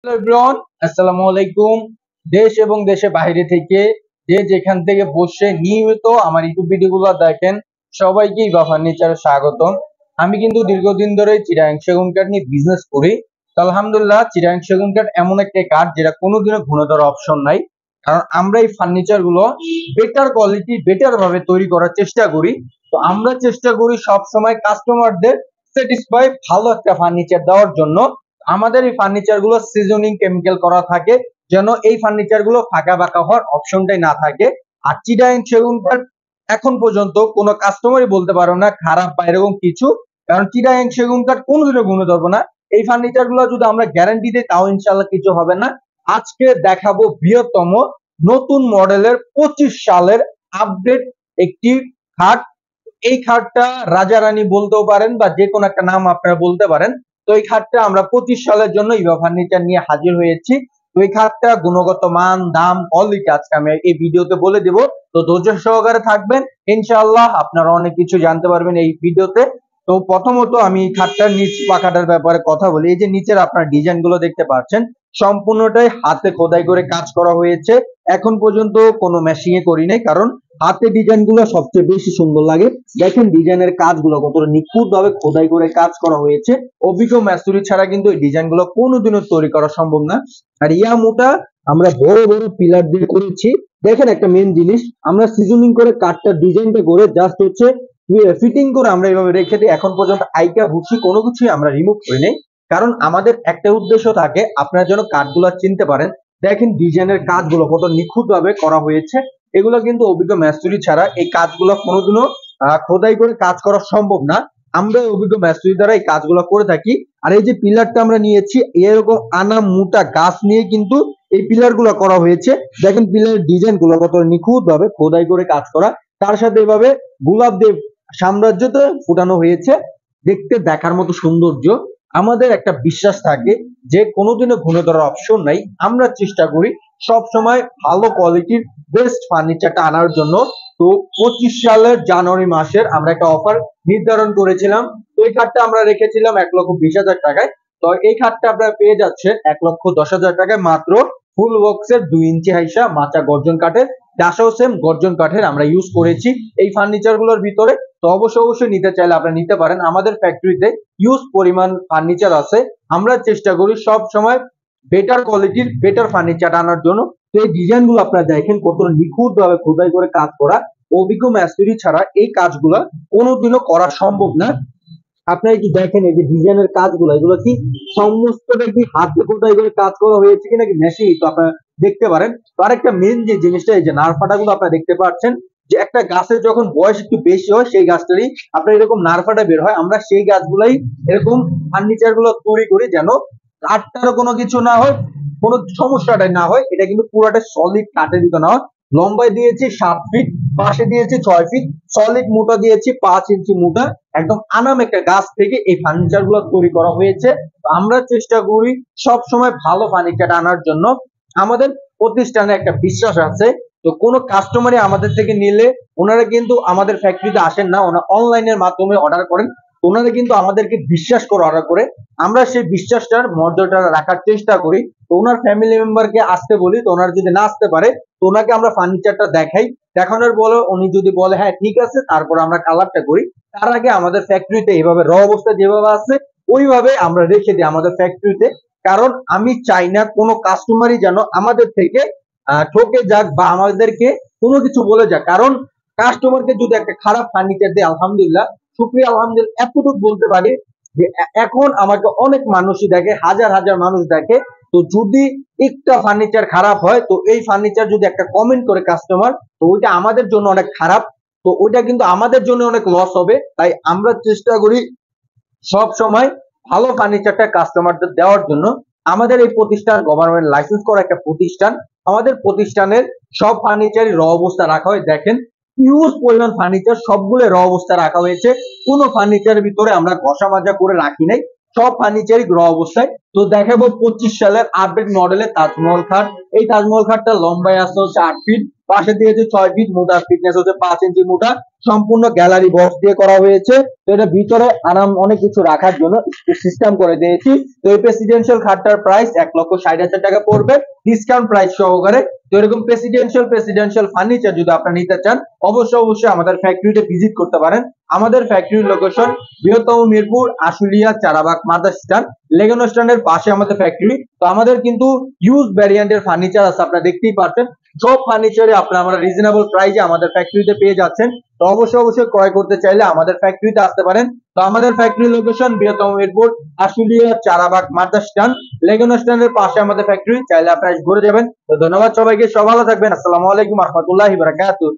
Hello everyone, আসসালামু আলাইকুম। দেশ এবং দেশের বাইরে থেকে যে যেখান থেকে বসে নিয়মিত আমার ইউটিউব ভিডিওগুলো দেখেন, সবাইকে ইভা ফার্নিচারে স্বাগতম। আমি কিন্তু দীর্ঘদিন ধরে চিটাগাং সেগুন কাঠ নিয়ে বিজনেস করি। তো আলহামদুলিল্লাহ, চিটাগাং সেগুন কাঠ এমন একটা কাঠ যেটা কোনোদিনও ঘুণাধর অপশন নাই। কারণ আমরা এই ফার্নিচার গুলো বেটার কোয়ালিটি, বেটার ভাবে তৈরি করার চেষ্টা করি। তো আমরা চেষ্টা করি সব সময় কাস্টমারদের স্যাটিসফাই ভালো একটা ফার্নিচার দেওয়ার জন্য। আমাদের এই ফার্নিচার গুলো সিজনিং কেমিক্যাল করা থাকে, যেন এই ফার্নিচার গুলো ফাঁকা বাঁকা হওয়ার অপশনটাই না থাকে। আর চিটাগাং সেগুন কাঠ এখন পর্যন্ত কোনো কাস্টমারই বলতে পারো না খারাপ বা এরকম কিছু। কারণ চিটাগাং সেগুন কাঠ কোনোদিনও গুণে ধরবো না। এই ফার্নিচার গুলো যদি আমরা গ্যারান্টি দিই তাও ইনশাল্লাহ কিছু হবে না। আজকে দেখাবো বৃহত্তম নতুন মডেলের 25 সালের আপডেট একটি খাট। এই খাটটা রাজা রানী বলতেও পারেন বা যে কোনো একটা নাম আপনারা বলতে পারেন। তো এই খাটটা আমরা 25 সালের জন্য ইভা ফার্নিচার নিয়ে হাজির হয়েছি। তো এই খাটটা গুণগত মান, দাম, কোয়ালিটি আজকে আমি এই ভিডিওতে বলে দেব। তো ধৈর্য সহকারে থাকবেন, ইনশাআল্লাহ আপনারা অনেক কিছু জানতে পারবেন এই ভিডিওতে। তো প্রথমত আমি এই খাটটার নিচ পাখাটার ব্যাপারে কথা বলি। এই যে নিচের আপনার ডিজাইন গুলো দেখতে পাচ্ছেন, সম্পূর্ণটাই হাতে খোদাই করে কাজ করা হয়েছে। এখন পর্যন্ত কোনো মেশিনে করি নাই, কারণ হাতে ডিজাইন গুলো সবচেয়ে বেশি সুন্দর লাগে। দেখেন ডিজাইনের কাজগুলো কতটা নিখুঁত ভাবে খোদাই করে কাজ করা হয়েছে। অভিজ্ঞ মিস্ত্রি ছাড়া কিন্তু এই ডিজাইন গুলো কোনোদিনও তৈরি করা সম্ভব না। আর ইয়া মোটা আমরা বড় বড় পিলার দিয়ে করেছি। দেখেন একটা মেন জিনিস, আমরা সিজনিং করে কাঠটার ডিজাইনটা করে জাস্ট হচ্ছে ফিটিং করে আমরা এইভাবে রেখে দিই। এখন পর্যন্ত আইকা ভুসি কোনো কিছুই আমরা রিমুভ করি নাই, কারণ আমাদের একটা উদ্দেশ্য থাকে আপনারা যেন কাঠগুলো চিনতে পারেন। দেখেন ডিজাইনের কাজগুলো কত নিখুঁত ভাবে করা হয়েছে। এগুলো কিন্তু অভিজ্ঞ মিস্ত্রি ছাড়া এই কাজগুলো কোনোদিনও খোদাই করে কাজ করা সম্ভব না। আমরা অভিজ্ঞ মিস্ত্রি দ্বারা এই কাজগুলো করে থাকি। আর এই যে পিলারটা আমরা নিয়েছি, এরকম আনা মোটা গাছ নিয়ে কিন্তু এই পিলার গুলো করা হয়েছে। দেখেন পিলারের ডিজাইন গুলো কত নিখুঁত ভাবে খোদাই করে কাজ করা। তার সাথে এভাবে গোলাপ দেব সাম্রাজ্যতে ফুটানো হয়েছে, দেখতে দেখার মতো সৌন্দর্য। আমাদের একটা বিশ্বাস থাকে যে কোনোদিনও ঘুরে ধরার অপশন নাই। আমরা চেষ্টা করি সব সময় ভালো কোয়ালিটির বেস্ট ফার্নিচারটা আনার জন্য। তো 25 সালের জানুয়ারি মাসের আমরা একটা অফার নির্ধারণ করেছিলাম। তো এই খাটটা আমরা রেখেছিলাম 1,20,000 টাকায়। তো এই খাটটা আপনারা পেয়ে যাচ্ছেন 1,10,000 টাকায় মাত্র। ফুল বক্সের 2 ইঞ্চি হাইসা মাচা গর্জন কাঠের, ডাসাও সেম গর্জন কাঠের আমরা ইউজ করেছি এই ফার্নিচার গুলোর ভিতরে। তো অবশ্যই নিতে চাইলে আপনারা নিতে পারেন। আমাদের ফ্যাক্টরিতে ইউজ পরিমাণ ফার্নিচার আছে। আমরা চেষ্টা করি সব সময় বেটার কোয়ালিটির বেটার ফার্নিচার আনার জন্য। তো এই ডিজাইন গুলো আপনারা দেখেন কত নিখুঁত ভাবে খোদাই করে কাজ করা। অভিজ্ঞ মিস্ত্রি ছাড়া এই কাজগুলা কোনোদিনও করা সম্ভব না। আপনারা কি দেখেন এই যে ডিজাইনের কাজগুলো, এগুলো কি সমস্তটা কি হাতে খোদাই করে কাজ করা হয়েছে কিনা কি মেশিন, তো আপনারা দেখতে পারেন। তো আরেকটা মেন যে জিনিসটা, এই যে নারফাটা গুলো আপনারা দেখতে পাচ্ছেন, যে একটা গাছের যখন বয়স একটু বেশি হয় সেই গাছটারই আপনার এরকম নারফাটা বের হয়। আমরা সেই গাছগুলাই এরকম ফার্নিচার গুলো তৈরি করি যেন কাঠটারও কোনো কিছু না হয়, কোনো সমস্যাটাই না হয়। এটা কিন্তু পুরোটা সলিড কাঠের ভিতর না হয়। লম্বায় দিয়েছি 7 ফিট, পাশে দিয়েছি 6 ফিট, সলিড মোটা দিয়েছি 5 ইঞ্চি মোটা। একদম আনাম একটা গাছ থেকে এই ফার্নিচার গুলো তৈরি করা হয়েছে। আমরা চেষ্টা করি সব সময় ভালো ফার্নিচার আনার জন্য। আমাদের প্রতিষ্ঠানে একটা বিশ্বাস আছে। তো কোনো কাস্টমারই আমাদের থেকে নিলে ওনারা কিন্তু আমাদের ফ্যাক্টরিতে আসেন না, ওনারা অনলাইনের মাধ্যমে অর্ডার করেন। ওনারা কিন্তু আমাদেরকে বিশ্বাস করে অর্ডার করে। আমরা সেই বিশ্বাসটার মর্যাদা রাখার চেষ্টা করি। তো ওনার ফ্যামিলি মেম্বারকে আসতে বলি, তো ওনার যদি না আসতে পারে তো ওনাকে আমরা ফার্নিচারটা দেখাই। দেখানোর পরে উনি যদি বলে হ্যাঁ ঠিক আছে, তারপর আমরা কালারটা করি। তার আগে আমাদের ফ্যাক্টরিতে এইভাবে র অবস্থা যেভাবে আছে ওইভাবে আমরা রেখে দিই আমাদের ফ্যাক্টরিতে। কারণ আমি চাই না কোনো কাস্টমারই যেন আমাদের থেকে ঠকে যাক বা আমাদেরকে কোনো কিছু বলে যাক। কারণ কাস্টমারকে যদি একটা খারাপ ফার্নিচার দেয়, আলহামদুলিল্লাহ শুক্রিয়া আলহামদুলিল্লাহ এতটুকু বলতে পারি যে এখন আমাকে অনেক মানুষই দেখে, হাজার হাজার মানুষ দেখে। তো যদি একটা ফার্নিচার খারাপ হয়, তো এই ফার্নিচার যদি একটা কমেন্ট করে কাস্টমার, তো ওইটা আমাদের জন্য অনেক খারাপ। তো ওইটা কিন্তু আমাদের জন্য অনেক লস হবে। তাই আমরা চেষ্টা করি সব সময় ভালো ফার্নিচারটা কাস্টমারদের দেওয়ার জন্য। আমাদের এই প্রতিষ্ঠান গভর্নমেন্ট লাইসেন্স করা একটা প্রতিষ্ঠান। আমাদের প্রতিষ্ঠানের সব ফার্নিচারই র অবস্থা রাখা হয়। দেখেন হিউজ পরিমাণ ফার্নিচার সবগুলো র অবস্থা রাখা হয়েছে। কোনো ফার্নিচারের ভিতরে আমরা ঘষা মাজা করে রাখি নাই, সব ফার্নিচারই র অবস্থায়। তো দেখাবো 25 সালের আপডেট মডেলের তাজমহল খাট। এই তাজমহল খাটটা লম্বায় আসছে হচ্ছে 8 ফিট, পাশে দিয়েছে 6 ফিট মোটা, ফিটনেস হচ্ছে 5 ইঞ্চি মোটা, সম্পূর্ণ গ্যালারি বক্স দিয়ে করা হয়েছে। তো এটা ভিতরে আরাম অনেক কিছু রাখার জন্য সিস্টেম করে দিয়েছি। তো এই প্রেসিডেন্সিয়াল খাটটার প্রাইস 1,60,000 টাকা পড়বে ডিসকাউন্ট প্রাইস সহকারে। তো এরকম প্রেসিডেন্সিয়াল ফার্নিচার যদি আপনারা নিতে চান, অবশ্যই আমাদের ফ্যাক্টরিতে ভিজিট করতে পারেন। আমাদের ফ্যাক্টরির লোকেশন বৃহত্তম মিরপুর, আশুলিয়া, চারাবাগ, মাদার স্ট্যান্ড, লেগুনা স্ট্যান্ডের পাশে আমাদের ফ্যাক্টরি। তো আমাদের কিন্তু ইউজ ভ্যারিয়েন্টের ফার্নিচার আছে, আপনারা দেখতেই পাচ্ছেন। সব ফার্নিচারে আপনারা আমরা রিজনেবল প্রাইসে আমাদের ফ্যাক্টরিতে পেয়ে যাচ্ছেন। তো অবশ্যই ক্রয় করতে চাইলে আমাদের ফ্যাক্টরিতে আসতে পারেন। তো আমাদের ফ্যাক্টরি লোকেশন বৃহত্তম মিরপুর, আশুলিয়া, চারাবাগ, মাদার স্ট্যান্ড, লেগুনা স্ট্যান্ডের পাশে আমাদের ফ্যাক্টরি। চাইলে আপনারা ঘুরে যাবেন। তো ধন্যবাদ সবাইকে, সব ভালো থাকবেন। আসসালামু আলাইকুম ওয়া রাহমাতুল্লাহি ওয়া বারাকাতুহু।